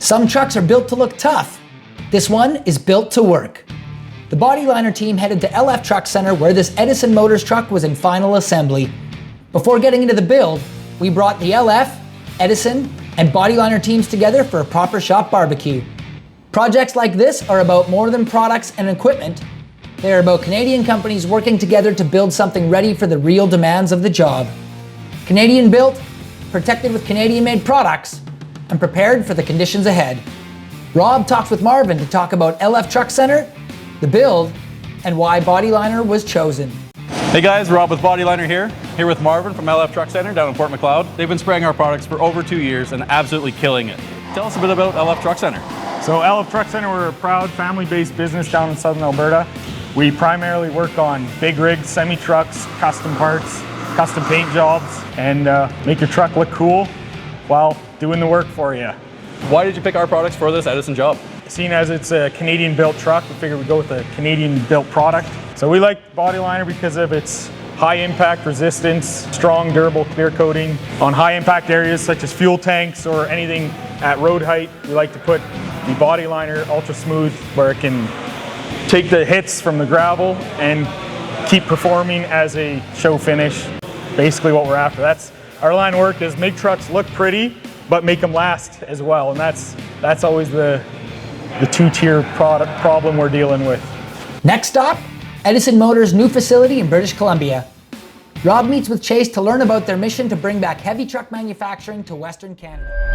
Some trucks are built to look tough. This one is built to work. The Bodyliner team headed to LF Truck Center where this Edison Motors truck was in final assembly. Before getting into the build, we brought the LF, Edison, and Bodyliner teams together for a proper shop barbecue. Projects like this are about more than products and equipment. They are about Canadian companies working together to build something ready for the real demands of the job. Canadian built, protected with Canadian-made products, and prepared for the conditions ahead. Rob talks with Marvin to talk about LF Truck Center, the build, and why Bodyliner was chosen. Hey guys, Rob with Bodyliner here with Marvin from LF Truck Center down in Port Macleod. They've been spraying our products for over 2 years and absolutely killing it. Tell us a bit about LF Truck Center. So LF Truck Center, we're a proud family-based business down in southern Alberta. We primarily work on big rigs, semi-trucks, custom parts, custom paint jobs, and make your truck look cool while doing the work for you. Why did you pick our products for this Edison job? Seeing as it's a Canadian-built truck, we figured we'd go with a Canadian-built product. So we like Bodyliner because of its high impact resistance, strong, durable clear coating. On high impact areas such as fuel tanks or anything at road height, we like to put the Bodyliner ultra smooth where it can take the hits from the gravel and keep performing as a show finish. Basically what we're after. That's our line of work, is make trucks look pretty but make them last as well, and that's always the two-tier product problem we're dealing with. Next stop, Edison Motors' new facility in British Columbia. Rob meets with Chase to learn about their mission to bring back heavy truck manufacturing to Western Canada.